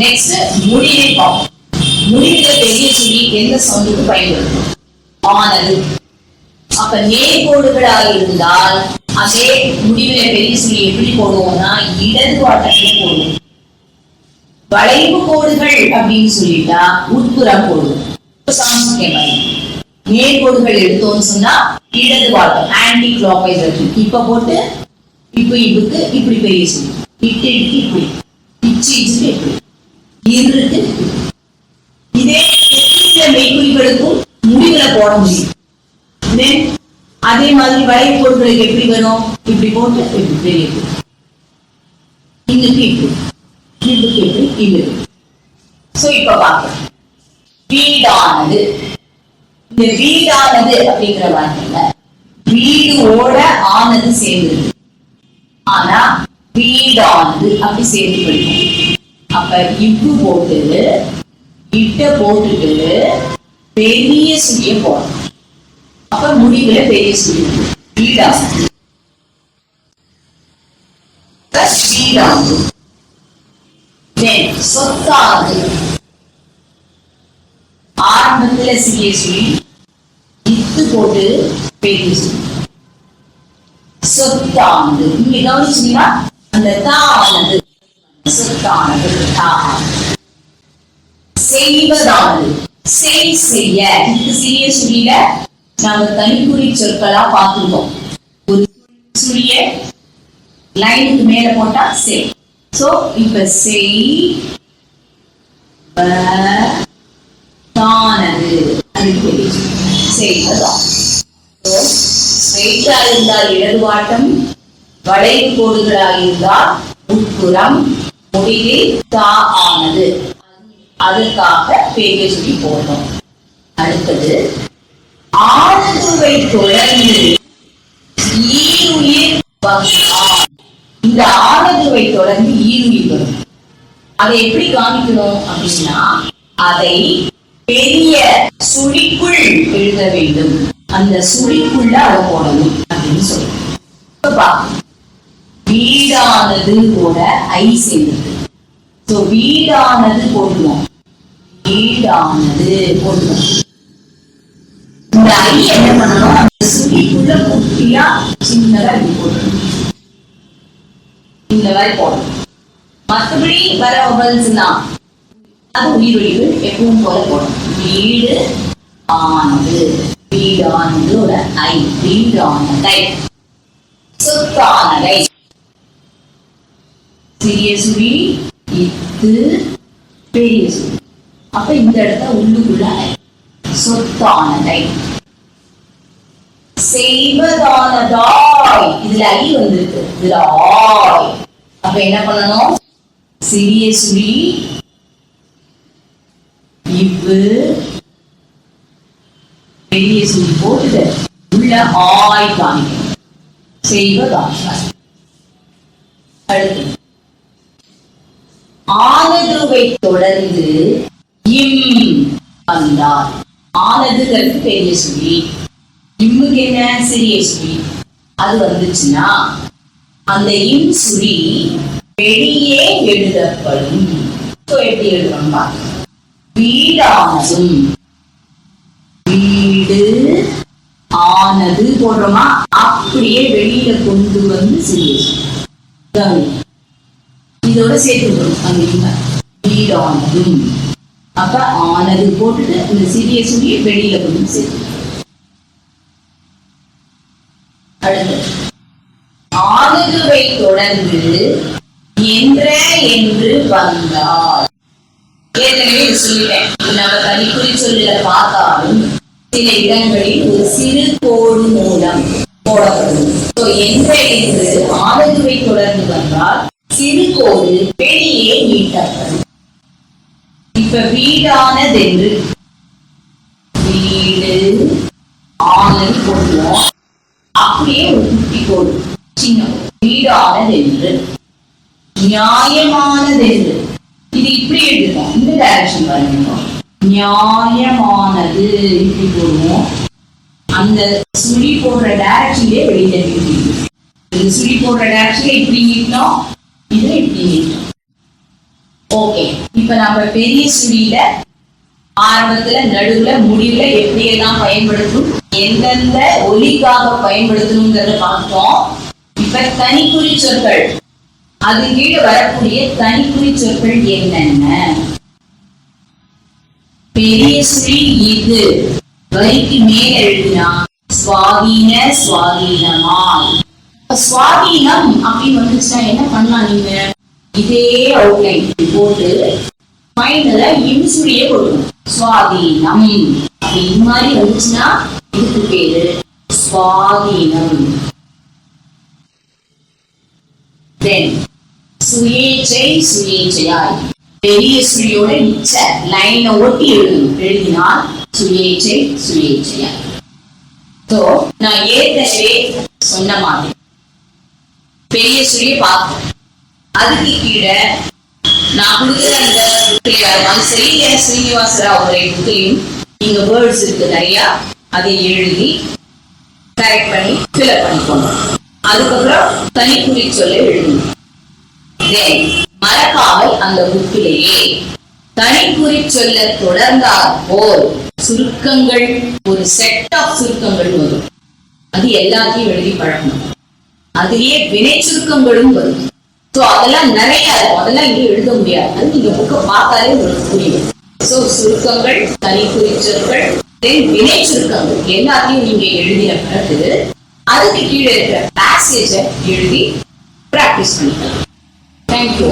Next முடிவை பார்ப்போம். முடிவுல பெரிய சுழி எந்த சவுண்டுக்கு பயன்படுத்தும்? ஆனது. அப்ப நேர்கோடுகளாக இருந்தால் அதே முடிவுல பெரிய சுழி எப்படி போடுவோம்னா இடது வாட்டத்துல போடுவோம். வளைவு கோடுகள் அப்படின்னு சொல்லிட்டா உட்புறம் போடுவோம். நேர்கோடுகள் எடுத்தோம்னு சொன்னா இடது வாட்டம் ஆன்டி கிளாக் வைஸ் இப்ப போட்டு இப்ப இப்புக்கு இப்படி பெரிய சுழி இட்டு இட்டு இப்படி இச்சு இச்சுட்டு இப்படி இருக்கு. இதே மெய்குறிகளுக்கும் முடிவுல போட முடியும். அதே மாதிரி வளைவு கோடுகளுக்கு எப்படி வரும்? இப்படி போட்டு இப்படி பெரிய இன்னுக்கு இப்படி இதுக்கு இப்படி இது. சோ இப்ப பார்க்கலாம். வீடானது. இந்த வீடானது அப்படிங்கிற வார்த்தையில வீடோட ஆனது சேர்ந்துருக்கு. ஆனா வீடானது அப்படி சேர்ந்து படிக்கும். அப்ப இப்பு போட்டு இட்ட போட்டுட்டு பெரிய சுழிய போடணும். அப்ப முடிவுல பெரிய சுழி வீடானது. வீடானது. சொத்தானது. ஆரம்பத்துல சிறிய சுழி இத்து போட்டு பெரிய சுழி சொத்தானது. இங்க கவனிச்சீங்கன்னா அந்த தானது சொத்தானது. செய்வதானது. செய்ய இதுக்கு சிறிய சுழியில நாங்க தனிக்குறி சொற்களா பார்த்துருக்கோம். ஒரு சுழிய லைனுக்கு மேல போட்டா செய். சோ இப்ப தானது செய்வதான். ஸ்ட்ரெயிட்டா இருந்தால் இடது வாட்டம், வளைவு கோடுகளாக இருந்தால் உட்புறம், முடிவில் தா ஆனது. அதுக்காக பெரிய சுழி போடணும். அடுத்தது ஆனதுவை தொடர்ந்து ஈருயிர் வந்தால். இந்த ஆனதுவை தொடர்ந்து ஈருயிர் வரும். அதை எப்படி காமிக்கணும் அப்படின்னா அதை பெரிய சுழிக்குள் எழுத வேண்டும். அந்த சுழிக்குள்ள அதை போடணும் அப்படின்னு சொல்லுவோம். வீடானது கூட ஐ சேர்ந்தது. சோ வீடானது போடுவோம். வீடானது போடுவோம். இந்த ஐ என்ன பண்ணணும்? அந்த சுழிக்குள்ள குட்டியா சின்னதா இப்படி போடணும். இந்த மாதிரி போடணும். மற்றபடி வர வவல்ஸ்லாம் அது உயிரொலிகள் எப்பவும் போல போடணும். வீடு ஆனது. வீடானது ஒரு ஐ. வீடானதை. சொத்தானதை. சிறிய சுழி இத்து பெரிய சுழி. அப்ப இந்த இடத்த உள்ளுக்குள்ள சொத்தானதை. செய்வதானதாய். இதுல ஐ வந்திருக்கு. இதுல ஆய். அப்ப என்ன பண்ணணும்? சிறிய சுழி இவ்வு பெரிய சுழி போட்டுட்டு உள்ள ஆய் காணிக்கணும். செய்வதாய். அடுத்து ஆனதுவை தொடர்ந்து இம் வந்தார். ஆனதுங்கிறது பெரிய சுழி, இம்முக்கு என்ன சிறிய சுழி. அது வந்துச்சுன்னா அந்த இம் சுழி வெளியே எழுதப்படும். எப்படி எழுதணும் பார்க்கலாம். வீடானதும். வீடு ஆனது போடுறோமா அப்படியே வெளியில கொண்டு வந்து சிறிய சுழி இதோட சேர்த்து அங்க வீடானதும். அப்ப ஆனது போட்டுட்டு இந்த சிறிய சுழியை வெளியில கொண்டு சேர்த்து. அடுத்து ஆனதுவை தொடர்ந்து என்று வந்தார். ஏற்கனவே சொல்லிட்டேன். நம்ம தனிக்குறி சொல்ல பார்த்தாலும் சில இடங்களில் ஒரு சிறு கோடு மூலம் போடப்படும். என்று ஆனதுவை தொடர்ந்து வந்தால் சிறு கோடு வெளியே நீட்டப்படும். இப்ப வீடானதென்று வீடு ஆனது போடுவோம். அப்படியே ஒரு குட்டி கோடு சின்ன வீடானதென்று. நியாயமானதென்று இது இப்படி எழுதுவோம். இந்த டைரக்ஷன் பாருங்க. நியாயமானது இப்படி போடுவோம். அந்த சுழி போடுற டைரக்ஷன்லயே வெளியில இது சுழி போடுற டைரக்ஷன்ல இப்படி நீட்டோம். இது இப்படி நீட்டோம். ஓகே, இப்ப நம்ம பெரிய சுழியில ஆரம்பத்துல, நடுவுல, முடிவுல எப்படி எல்லாம் பயன்படுத்தும், எந்தெந்த ஒலிக்காக பயன்படுத்தணுங்கிறத பார்த்தோம். இப்ப தனிக்குறி சொற்கள், அது கீழே வரக்கூடிய தனிக்குறி சொற்கள் என்னென்ன? பெரிய சுழி இது வரிக்கு மேல எழுதினா சுவாதீன, சுவாதீனமாய். சுவாதீனம் அப்படின்னு வந்துச்சுன்னா என்ன பண்ணலாம்? நீங்க இதே அவுட்லைன் போட்டு ஃபைனலா இன்சுழியே கொடுக்கணும். சுவாதீனம் அப்படி இது மாதிரி வந்துச்சுன்னா இதுக்கு பேரு சுவாதீனம். தென் சுயேச்சை, சுயேச்சையாய். பெரிய சுழியோட இச்ச லைனை ஒட்டி எழுதினால் சுயேச்சை, சுயேச்சையாய். சோ நான் ஏற்கனவே சொன்ன மாதிரி பெரிய சுழியை பார்த்தோம். அதுக்கு கீழே நான் கொடுக்குற அந்த ஸ்ரீனிவாசராவ் புக்கையும் நீங்க வேர்ட்ஸ் இருக்கு நிறைய, அதை எழுதி கரெக்ட் பண்ணி ஃபில்அப் பண்ணிக்கோங்க. அதுக்கப்புறம் தனிக்குறி சொல்ல எழுதணும். மறக்காமல் அந்த புக்கிலேயே தனிக்குறி சொல்ல தொடர்ந்தால் போல் சுருக்கங்கள், ஒரு செட் ஆஃப் சுருக்கங்கள் வரும். அது எல்லாத்தையும் எழுதி பழக்கணும். அதுலயே வினை சுருக்கங்களும் வரும். சோ அதெல்லாம் நிறைய இருக்கும், அதெல்லாம் இங்க எழுத முடியாது. அது நீங்க புக்கை பார்த்தாலே உங்களுக்கு புரியும். சோ சுருக்கங்கள், தனிக்குறி சொற்கள், வினை சுருக்கங்கள் எல்லாத்தையும் நீங்க எழுதின பிறகு அதுக்கு கீழே இருக்கிற பேசேஜை எழுதி பிராக்டிஸ் பண்ணிக்கலாம். தேங்க்யூ.